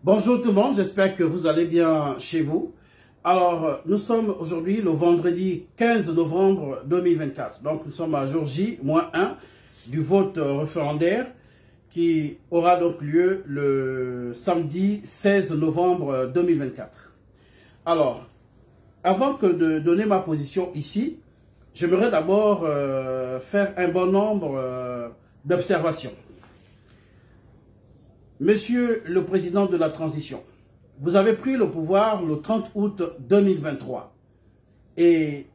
Bonjour tout le monde, j'espère que vous allez bien chez vous. Alors, nous sommes aujourd'hui le vendredi 15 novembre 2024. Donc, nous sommes à jour J-1 du vote référendaire qui aura donc lieu le samedi 16 novembre 2024. Alors, avant que de donner ma position ici, j'aimerais d'abord faire un bon nombre d'observations. Monsieur le président de la transition, vous avez pris le pouvoir le 30 août 2023. Et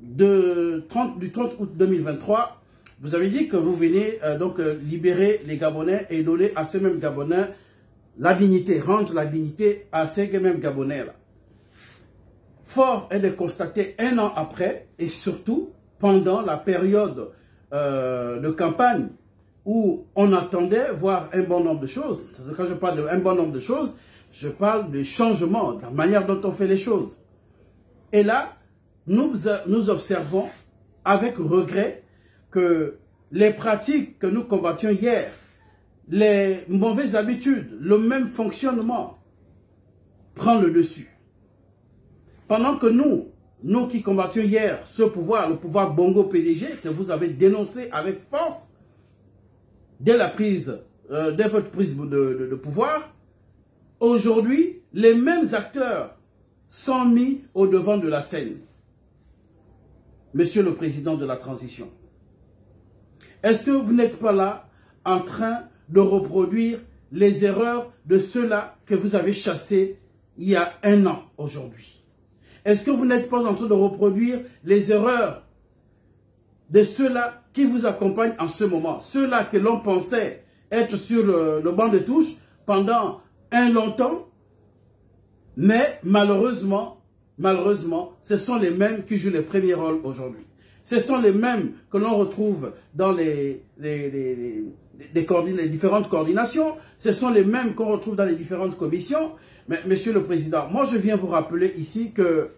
du 30 août 2023, vous avez dit que vous venez libérer les Gabonais et donner à ces mêmes Gabonais la dignité, rendre la dignité à ces mêmes Gabonais-là. Fort est de constater un an après, et surtout pendant la période de campagne, où on attendait voir un bon nombre de choses. Quand je parle d'un bon nombre de choses, je parle de changement, de la manière dont on fait les choses. Et là, nous observons avec regret que les pratiques que nous combattions hier, les mauvaises habitudes, le même fonctionnement prend le dessus. Pendant que nous qui combattions hier ce pouvoir, le pouvoir Bongo PDG, que vous avez dénoncé avec force, dès votre prise de pouvoir, aujourd'hui, les mêmes acteurs sont mis au devant de la scène. Monsieur le président de la transition, est-ce que vous n'êtes pas là en train de reproduire les erreurs de ceux-là que vous avez chassés il y a un an aujourd'hui? Est-ce que vous n'êtes pas en train de reproduire les erreurs de ceux-là qui vous accompagnent en ce moment, ceux-là que l'on pensait être sur le banc de touche pendant un long temps, mais malheureusement, ce sont les mêmes qui jouent les premiers rôles aujourd'hui. Ce sont les mêmes que l'on retrouve dans les différentes coordinations, ce sont les mêmes qu'on retrouve dans les différentes commissions. Mais Monsieur le Président, moi je viens vous rappeler ici que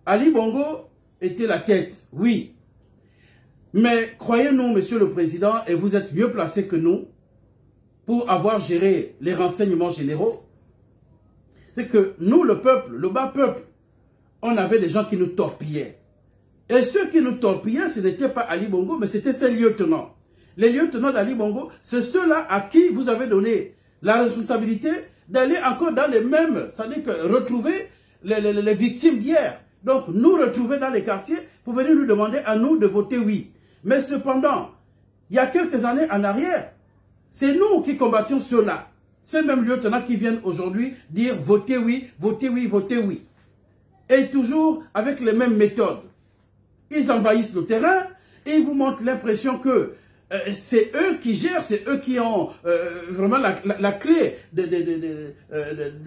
Ali Bongo était la tête, oui. Mais croyez-nous, Monsieur le Président, et vous êtes mieux placé que nous pour avoir géré les renseignements généraux, c'est que nous, le peuple, le bas peuple, on avait des gens qui nous torpillaient. Et ceux qui nous torpillaient, ce n'était pas Ali Bongo, mais c'était ses lieutenants. Les lieutenants d'Ali Bongo, c'est ceux-là à qui vous avez donné la responsabilité d'aller encore dans les mêmes, c'est-à-dire que retrouver les victimes d'hier. Donc, nous retrouver dans les quartiers pour venir nous demander à nous de voter oui. Mais cependant, il y a quelques années en arrière, c'est nous qui combattions ceux-là. Ces mêmes lieutenants qui viennent aujourd'hui dire votez oui, votez oui, votez oui. Et toujours avec les mêmes méthodes. Ils envahissent le terrain et ils vous montrent l'impression que c'est eux qui gèrent, c'est eux qui ont vraiment la clé de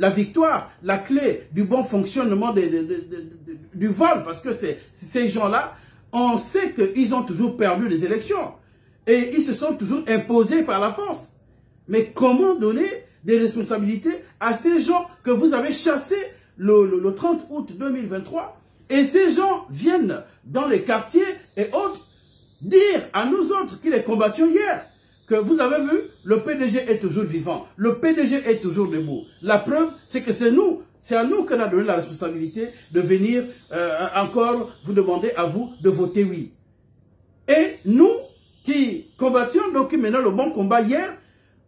la victoire, la clé du bon fonctionnement du vol. Parce que ces gens-là, on sait qu'ils ont toujours perdu les élections. Et ils se sont toujours imposés par la force. Mais comment donner des responsabilités à ces gens que vous avez chassés le 30 août 2023? Et ces gens viennent dans les quartiers et autres dire à nous autres qui les combattions hier que vous avez vu, le PDG est toujours vivant. Le PDG est toujours debout. La preuve, c'est que c'est nous. C'est à nous qu'on a donné la responsabilité de venir encore vous demander à vous de voter oui. Et nous qui combattions, donc qui menons le bon combat hier,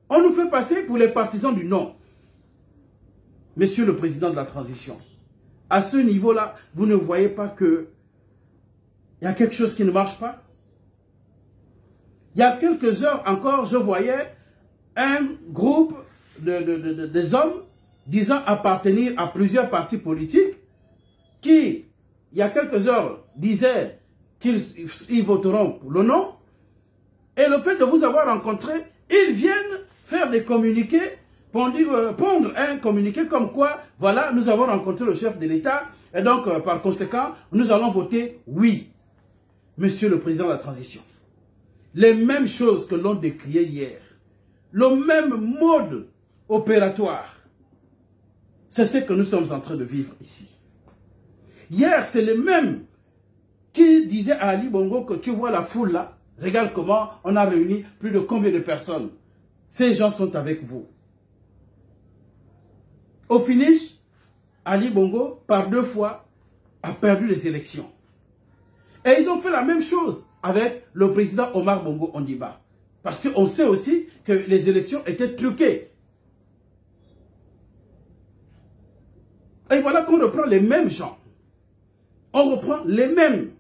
on nous fait passer pour les partisans du non. Monsieur le président de la transition, à ce niveau-là, vous ne voyez pas que il y a quelque chose qui ne marche pas? Il y a quelques heures encore, je voyais un groupe des hommes disant appartenir à plusieurs partis politiques qui, il y a quelques heures, disaient qu'ils voteront pour le non. Et le fait de vous avoir rencontré, ils viennent faire des communiqués, pondre un communiqué comme quoi, voilà, nous avons rencontré le chef de l'État et donc, par conséquent, nous allons voter oui. Monsieur le président de la transition, les mêmes choses que l'on décriait hier, le même mode opératoire, c'est ce que nous sommes en train de vivre ici. Hier, c'est les mêmes qui disaient à Ali Bongo que tu vois la foule là, regarde comment on a réuni plus de combien de personnes. Ces gens sont avec vous. Au finish, Ali Bongo, par 2 fois, a perdu les élections. Et ils ont fait la même chose avec le président Omar Bongo Ondimba. Parce qu'on sait aussi que les élections étaient truquées. Et voilà qu'on reprend les mêmes gens. On reprend les mêmes.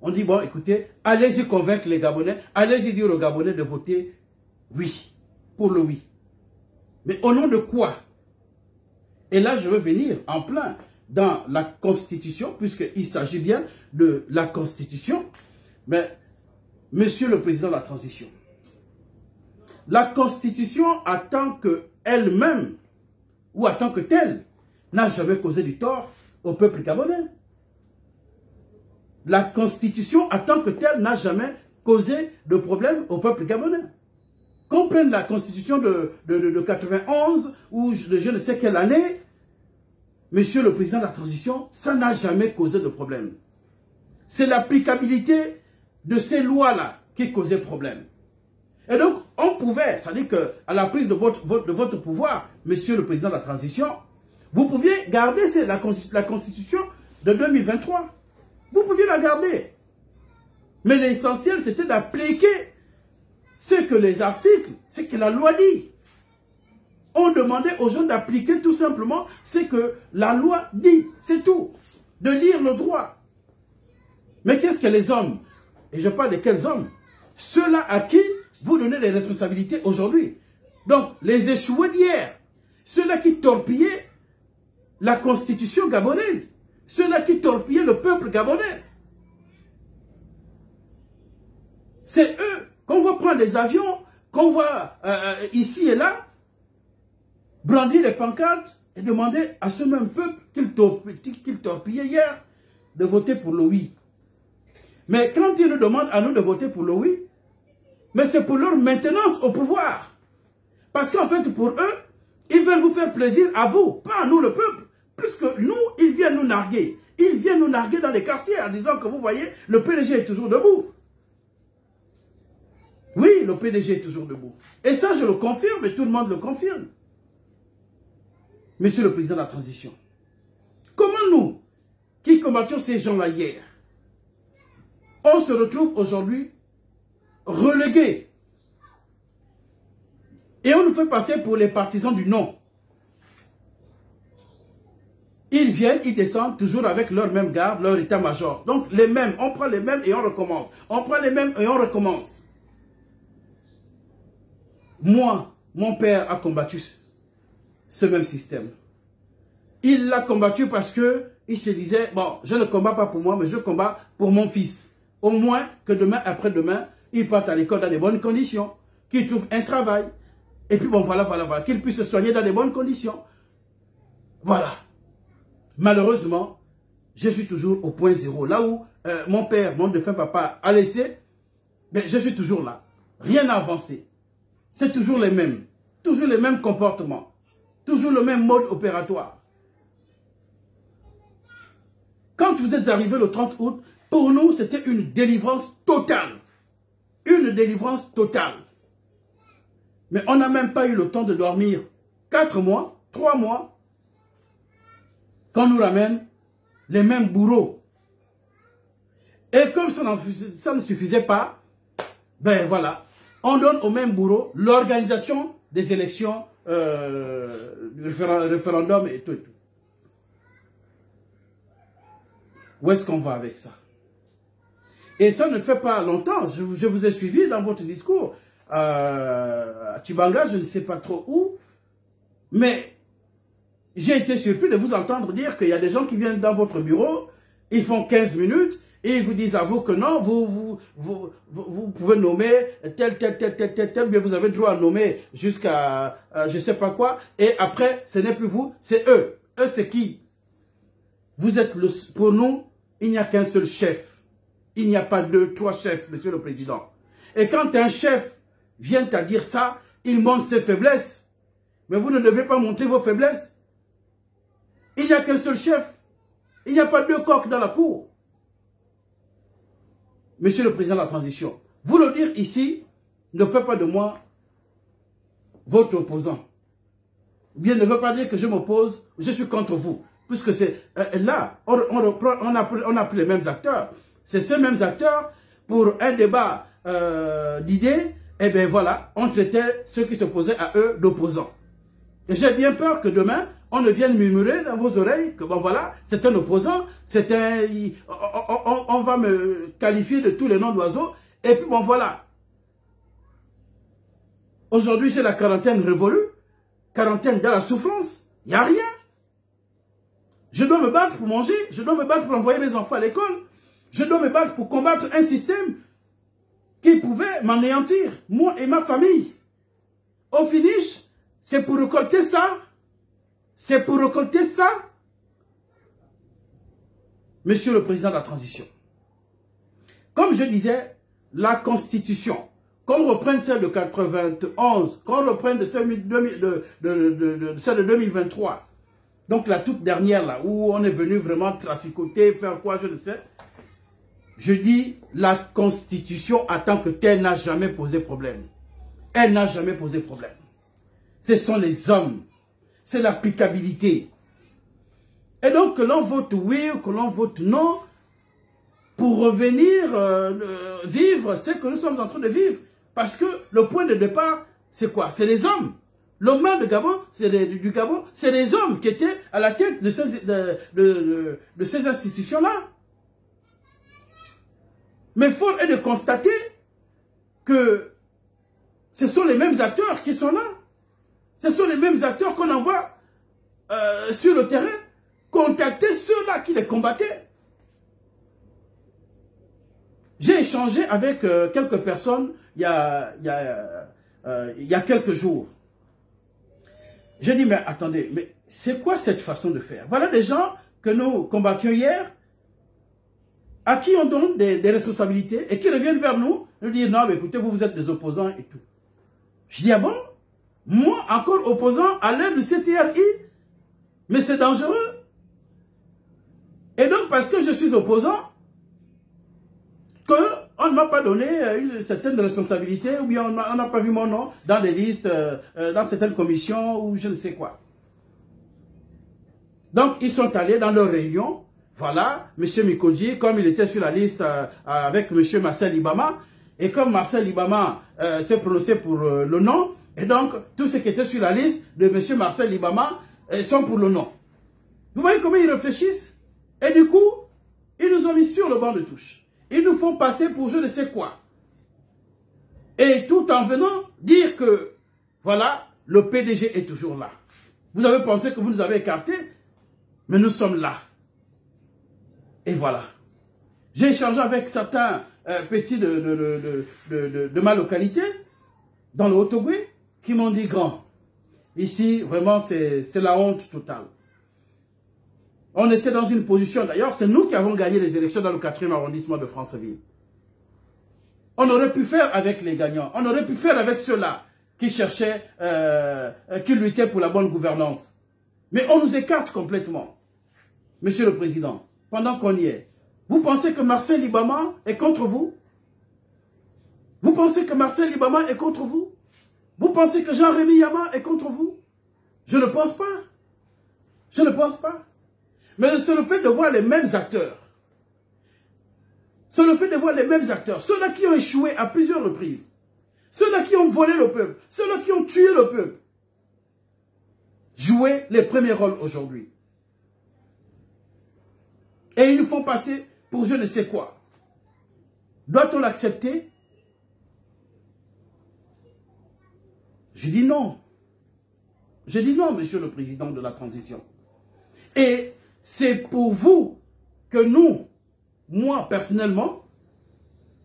On dit, bon, écoutez, allez-y convaincre les Gabonais, allez-y dire aux Gabonais de voter oui, pour le oui. Mais au nom de quoi? Et là, je veux venir en plein dans la Constitution, puisqu'il s'agit bien de la Constitution. Mais, Monsieur le Président de la Transition, la Constitution, en tant qu'elle-même, ou en tant que telle, n'a jamais causé du tort au peuple gabonais. La Constitution, en tant que telle, n'a jamais causé de problème au peuple gabonais. Qu'on prenne la Constitution de 91, ou de je ne sais quelle année, Monsieur le Président de la Transition, ça n'a jamais causé de problème. C'est l'applicabilité de ces lois-là qui causait problème. Et donc, on pouvait, c'est-à-dire qu'à la prise de votre pouvoir, Monsieur le Président de la Transition, vous pouviez garder la Constitution de 2023. Vous pouviez la garder. Mais l'essentiel, c'était d'appliquer ce que les articles, ce que la loi dit. On demandait aux gens d'appliquer tout simplement ce que la loi dit. C'est tout. De lire le droit. Mais qu'est-ce que les hommes? Et je parle de quels hommes? Ceux-là à qui vous donnez les responsabilités aujourd'hui. Donc, les échoués d'hier. Ceux-là qui torpillaient la constitution gabonaise. Ceux-là qui torpillaient le peuple gabonais. C'est eux qu'on va prendre des avions, qu'on va ici et là, brandir les pancartes et demander à ce même peuple qu'il torpillait hier de voter pour le oui. Mais quand ils nous demandent à nous de voter pour le oui, mais c'est pour leur maintenance au pouvoir. Parce qu'en fait, pour eux, ils veulent vous faire plaisir à vous, pas à nous le peuple. Puisque nous, ils viennent nous narguer. Ils viennent nous narguer dans les quartiers en disant que vous voyez, le PDG est toujours debout. Oui, le PDG est toujours debout. Et ça, je le confirme et tout le monde le confirme. Monsieur le Président de la Transition, comment nous, qui combattions ces gens-là hier, on se retrouve aujourd'hui relégués. Et on nous fait passer pour les partisans du non. Ils viennent, ils descendent toujours avec leur même garde, leur état-major. Donc les mêmes, on prend les mêmes et on recommence. On prend les mêmes et on recommence. Moi, mon père a combattu ce même système. Il l'a combattu parce que il se disait, bon, je ne combats pas pour moi, mais je combats pour mon fils. Au moins que demain, après-demain, il parte à l'école dans de bonnes conditions, qu'il trouve un travail. Et puis bon, voilà, qu'il puisse se soigner dans de bonnes conditions. Voilà. Malheureusement, je suis toujours au point zéro. Là où mon père, mon défunt papa a laissé, ben, je suis toujours là. Rien n'a avancé. C'est toujours les mêmes comportements, toujours le même mode opératoire. Quand vous êtes arrivé le 30 août, pour nous, c'était une délivrance totale. Une délivrance totale. Mais on n'a même pas eu le temps de dormir 4 mois, 3 mois, qu'on nous ramène les mêmes bourreaux. Et comme ça ne suffisait pas, ben voilà, on donne au même bourreau l'organisation des élections, référendum et tout. Où est-ce qu'on va avec ça? Et ça ne fait pas longtemps, je vous ai suivi dans votre discours, à Tibanga, je ne sais pas trop où, mais j'ai été surpris de vous entendre dire qu'il y a des gens qui viennent dans votre bureau, ils font 15 minutes, et ils vous disent à vous que non, vous pouvez nommer tel, bien vous avez le droit à nommer jusqu'à je ne sais pas quoi, et après, ce n'est plus vous, c'est eux. Eux, c'est qui? Vous êtes pour nous, il n'y a qu'un seul chef. Il n'y a pas 2, 3 chefs, Monsieur le Président. Et quand un chef vient à dire ça, il montre ses faiblesses. Mais vous ne devez pas montrer vos faiblesses. Il n'y a qu'un seul chef. Il n'y a pas 2 coqs dans la cour. Monsieur le Président de la Transition, vous le dire ici ne fait pas de moi votre opposant. Bien ne veut pas dire que je m'oppose, je suis contre vous. Puisque c'est là, on a pris les mêmes acteurs. C'est ces mêmes acteurs, pour un débat d'idées, et bien voilà, on traitait ceux qui s'opposaient à eux d'opposants. Et j'ai bien peur que demain, on ne vienne murmurer dans vos oreilles que bon voilà, c'est un opposant, on va me qualifier de tous les noms d'oiseaux, et puis bon voilà. Aujourd'hui, j'ai la quarantaine révolue, quarantaine dans la souffrance, il n'y a rien. Je dois me battre pour manger, je dois me battre pour envoyer mes enfants à l'école, je dois me battre pour combattre un système qui pouvait m'anéantir, moi et ma famille. Au finish, c'est pour récolter ça. C'est pour récolter ça. Monsieur le Président de la Transition, comme je disais, la Constitution, qu'on reprenne celle de 91, qu'on reprenne de celle de 2023, donc la toute dernière là, où on est venu vraiment traficoter, faire quoi, je ne sais. Je dis, la Constitution en tant que telle n'a jamais posé problème. Elle n'a jamais posé problème. Ce sont les hommes. C'est l'applicabilité. Et donc, que l'on vote oui ou que l'on vote non, pour revenir vivre ce que nous sommes en train de vivre. Parce que le point de départ, c'est quoi? C'est les hommes. Le mal du Gabon, c'est les hommes qui étaient à la tête de ces institutions-là. Mais fort est de constater que ce sont les mêmes acteurs qui sont là. Ce sont les mêmes acteurs qu'on envoie sur le terrain, contacter ceux-là qui les combattaient. J'ai échangé avec quelques personnes il y a quelques jours. J'ai dit, mais attendez, mais c'est quoi cette façon de faire? Voilà des gens que nous combattions hier, à qui on donne des responsabilités et qui reviennent vers nous, nous dire, non, mais écoutez, vous êtes des opposants et tout. Je dis, ah bon? Moi, encore opposant à l'ère du CTRI? Mais c'est dangereux. Et donc, parce que je suis opposant, qu'on ne m'a pas donné une certaine responsabilité, ou bien on n'a pas vu mon nom dans des listes, dans certaines commissions, ou je ne sais quoi. Donc, ils sont allés dans leur réunion. Voilà, M. Mikodji, comme il était sur la liste avec M. Marcel Libama, et comme Marcel Libama s'est prononcé pour le non, et donc, tous ceux qui étaient sur la liste de M. Marcel Libama sont pour le non. Vous voyez comment ils réfléchissent? Et du coup, ils nous ont mis sur le banc de touche. Ils nous font passer pour je ne sais quoi. Et tout en venant dire que, voilà, le PDG est toujours là. Vous avez pensé que vous nous avez écartés, mais nous sommes là. Et voilà. J'ai échangé avec certains petits de ma localité, dans le Haut-Ogooué, qui m'ont dit, grand, ici, vraiment, c'est la honte totale. On était dans une position, d'ailleurs, c'est nous qui avons gagné les élections dans le 4e arrondissement de Franceville. On aurait pu faire avec les gagnants, on aurait pu faire avec ceux-là qui cherchaient, qui luttaient pour la bonne gouvernance. Mais on nous écarte complètement. Monsieur le Président, pendant qu'on y est, vous pensez que Marcel Libama est contre vous? Vous pensez que Marcel Libama est contre vous? Vous pensez que Jean-Rémy Yama est contre vous? Je ne pense pas. Je ne pense pas. Mais c'est le fait de voir les mêmes acteurs. C'est le fait de voir les mêmes acteurs. Ceux-là qui ont échoué à plusieurs reprises. Ceux-là qui ont volé le peuple. Ceux-là qui ont tué le peuple. Jouer les premiers rôles aujourd'hui. Et ils nous font passer pour je ne sais quoi. Doit-on l'accepter? Je dis non. Je dis non, Monsieur le Président de la Transition. Et c'est pour vous que nous, moi personnellement,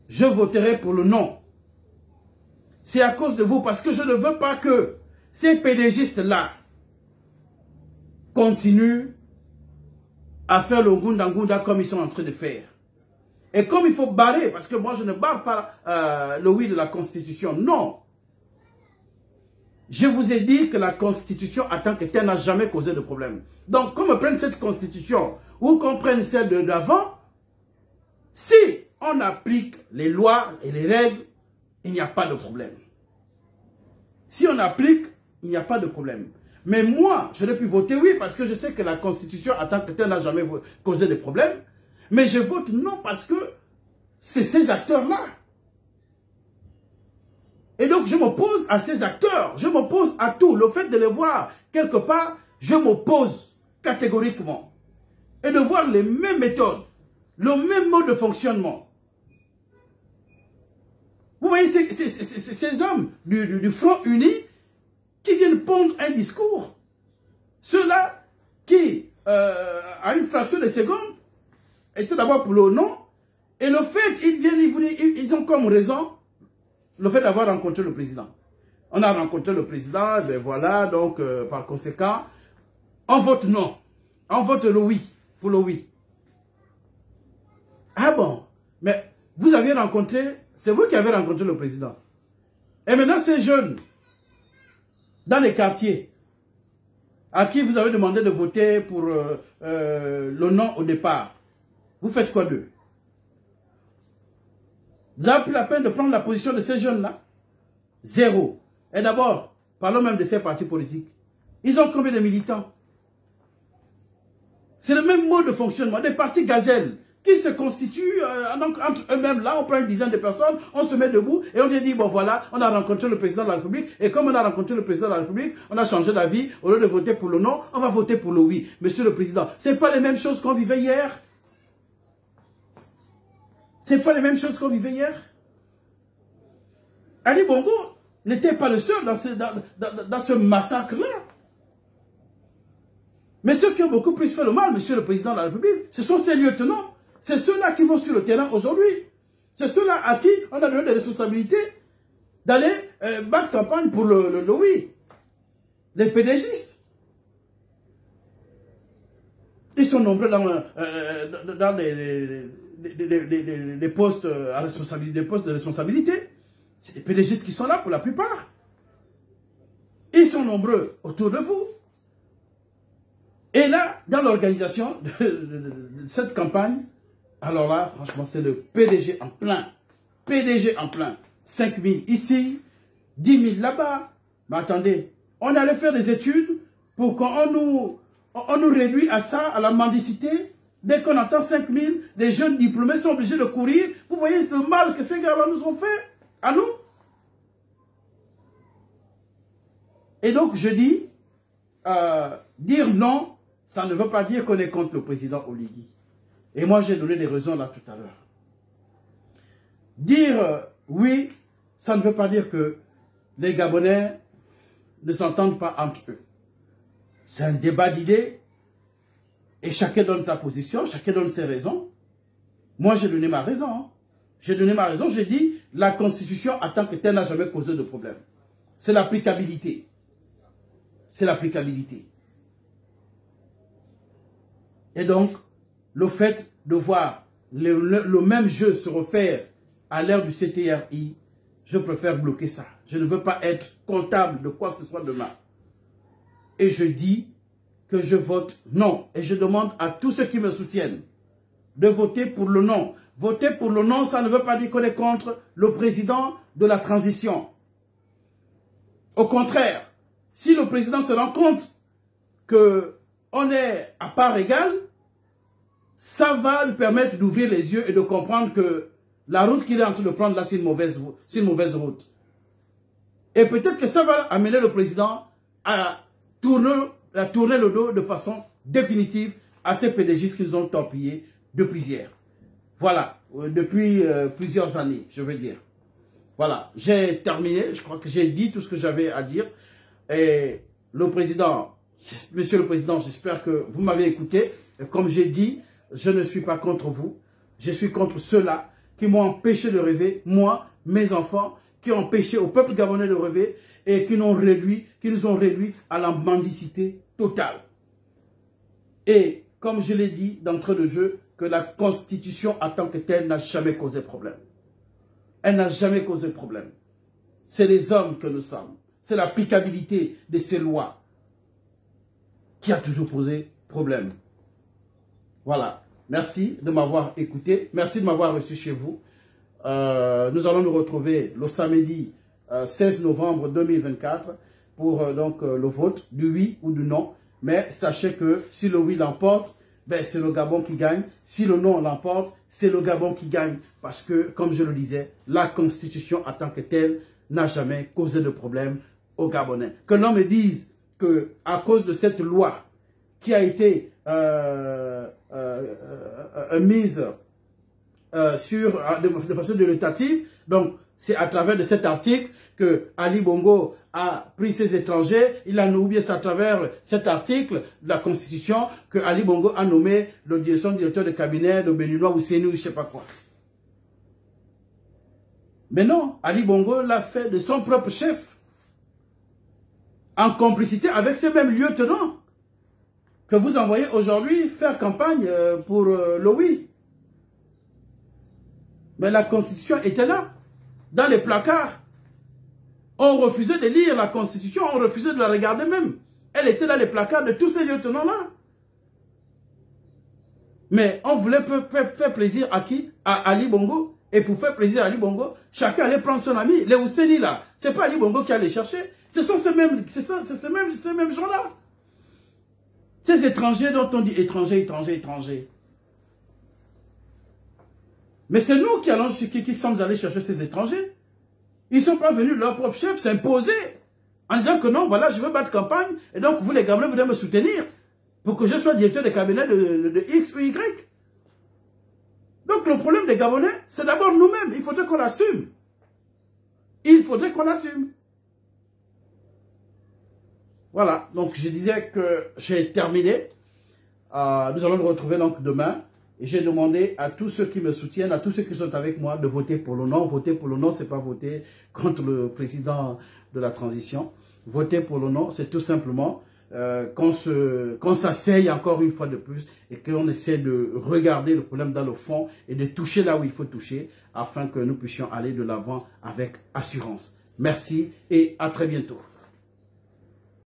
je voterai pour le non. C'est à cause de vous, parce que je ne veux pas que ces PDGistes-là continuent à faire le Ngunda comme ils sont en train de faire. Et comme il faut barrer, parce que moi je ne barre pas le oui de la Constitution, non. Je vous ai dit que la Constitution, en tant que telle, n'a jamais causé de problème. Donc, qu'on me prenne cette Constitution ou qu'on prenne celle de l'avant, si on applique les lois et les règles, il n'y a pas de problème. Si on applique, il n'y a pas de problème. Mais moi, je n'ai pu voter oui parce que je sais que la Constitution, en tant que telle, n'a jamais causé de problème. Mais je vote non parce que c'est ces acteurs-là. Et donc, je m'oppose à ces acteurs. Je m'oppose à tout. Le fait de les voir quelque part, je m'oppose catégoriquement. Et de voir les mêmes méthodes, le même mode de fonctionnement. Vous voyez, ces hommes du Front Uni qui viennent pondre un discours. Ceux-là qui, à une fraction de seconde, étaient d'abord pour le non. Et le fait, ils ont comme raison le fait d'avoir rencontré le président. On a rencontré le président, ben voilà, donc par conséquent, on vote non. On vote le oui, pour le oui. Ah bon, mais vous aviez rencontré, c'est vous qui avez rencontré le président. Et maintenant ces jeunes, dans les quartiers, à qui vous avez demandé de voter pour le non au départ, vous faites quoi d'eux? Vous avez pris la peine de prendre la position de ces jeunes-là? Zéro. Et d'abord, parlons même de ces partis politiques. Ils ont combien de militants? C'est le même mode de fonctionnement. Des partis gazelles qui se constituent entre eux-mêmes. Là, on prend une dizaine de personnes, on se met debout et on vient dire, bon voilà, on a rencontré le président de la République. Et comme on a rencontré le président de la République, on a changé d'avis. Au lieu de voter pour le non, on va voter pour le oui. Monsieur le Président, ce n'est pas les mêmes choses qu'on vivait hier. C'est pas les mêmes choses qu'on vivait hier. Ali Bongo n'était pas le seul dans ce massacre-là. Mais ceux qui ont beaucoup plus fait le mal, monsieur le président de la République, ce sont ces lieutenants. C'est ceux-là qui vont sur le terrain aujourd'hui. C'est ceux-là à qui on a donné des responsabilités d'aller battre campagne pour le oui. Les PDGistes. Ils sont nombreux dans des postes à responsabilité, des postes de responsabilité. C'est les PDGistes qui sont là pour la plupart. Ils sont nombreux autour de vous. Et là, dans l'organisation de cette campagne, alors là, franchement, c'est le PDG en plein. PDG en plein. 5 000 ici, 10 000 là-bas. Mais attendez, on allait faire des études pour qu'on nous réduit à ça, à la mendicité. Dès qu'on entend 5 000, les jeunes diplômés sont obligés de courir. Vous voyez le mal que ces gars-là nous ont fait à nous. Et donc, je dis, dire non, ça ne veut pas dire qu'on est contre le président Oligui. Et moi, j'ai donné des raisons là tout à l'heure. Dire oui, ça ne veut pas dire que les Gabonais ne s'entendent pas entre eux. C'est un débat d'idées. Et chacun donne sa position, chacun donne ses raisons. Moi, j'ai donné ma raison. Hein. J'ai donné ma raison, j'ai dit, la Constitution, en tant que telle, n'a jamais causé de problème. C'est l'applicabilité. C'est l'applicabilité. Et donc, le fait de voir le même jeu se refaire à l'ère du CTRI, je préfère bloquer ça. Je ne veux pas être comptable de quoi que ce soit demain. Et je dis que je vote non. Et je demande à tous ceux qui me soutiennent de voter pour le non. Voter pour le non, ça ne veut pas dire qu'on est contre le président de la transition. Au contraire, si le président se rend compte qu'on est à part égale, ça va lui permettre d'ouvrir les yeux et de comprendre que la route qu'il est en train de prendre là, c'est une mauvaise route. Et peut-être que ça va amener le président à tourner le dos de façon définitive à ces PDGistes qu'ils ont torpillés depuis hier. Voilà, depuis plusieurs années, je veux dire. Voilà, j'ai terminé, je crois que j'ai dit tout ce que j'avais à dire. Et le président, monsieur le président, j'espère que vous m'avez écouté. Et comme j'ai dit, je ne suis pas contre vous. Je suis contre ceux-là qui m'ont empêché de rêver, moi, mes enfants, qui ont empêché au peuple gabonais de rêver et qui nous ont réduit à la mendicité totale. Et comme je l'ai dit d'entrée de jeu, que la Constitution en tant que telle n'a jamais causé problème. Elle n'a jamais causé problème. C'est les hommes que nous sommes. C'est l'applicabilité de ces lois qui a toujours posé problème. Voilà. Merci de m'avoir écouté. Merci de m'avoir reçu chez vous. Nous allons nous retrouver le samedi 16 novembre 2024. pour donc le vote, du oui ou du non. Mais sachez que si le oui l'emporte, ben, c'est le Gabon qui gagne. Si le non l'emporte, c'est le Gabon qui gagne. Parce que, comme je le disais, la Constitution en tant que telle n'a jamais causé de problème aux Gabonais. Que l'on me dise qu'à cause de cette loi qui a été mise de façon délétative, donc c'est à travers de cet article que Ali Bongo a pris ses étrangers, il a nommé, c'est à travers cet article de la Constitution que Ali Bongo a nommé le directeur de cabinet de Béninois ou Sénou, je ne sais pas quoi. Mais non, Ali Bongo l'a fait de son propre chef, en complicité avec ces mêmes lieutenants que vous envoyez aujourd'hui faire campagne pour le oui. Mais la Constitution était là, dans les placards. On refusait de lire la Constitution, on refusait de la regarder même. Elle était dans les placards de tous ces lieutenants-là. Mais on voulait faire plaisir à qui? À Ali Bongo. Et pour faire plaisir à Ali Bongo, chacun allait prendre son ami. Les Ouseni là, c'est pas Ali Bongo qui allait chercher. Ce sont ces mêmes gens-là. Ces étrangers dont on dit étrangers, étrangers, étrangers. Mais c'est nous qui sommes allés chercher ces étrangers. Ils ne sont pas venus, leur propre chef s'imposer en disant que non, voilà, je veux battre campagne et donc vous les Gabonais, vous devez me soutenir pour que je sois directeur de cabinet de X ou Y. Donc le problème des Gabonais, c'est d'abord nous-mêmes. Il faudrait qu'on l'assume. Il faudrait qu'on l'assume. Voilà, donc je disais que j'ai terminé. Nous allons nous retrouver donc demain. Et j'ai demandé à tous ceux qui me soutiennent, à tous ceux qui sont avec moi, de voter pour le non. Voter pour le non, ce n'est pas voter contre le président de la transition. Voter pour le non, c'est tout simplement qu'on s'asseye encore une fois de plus et qu'on essaie de regarder le problème dans le fond et de toucher là où il faut toucher afin que nous puissions aller de l'avant avec assurance. Merci et à très bientôt.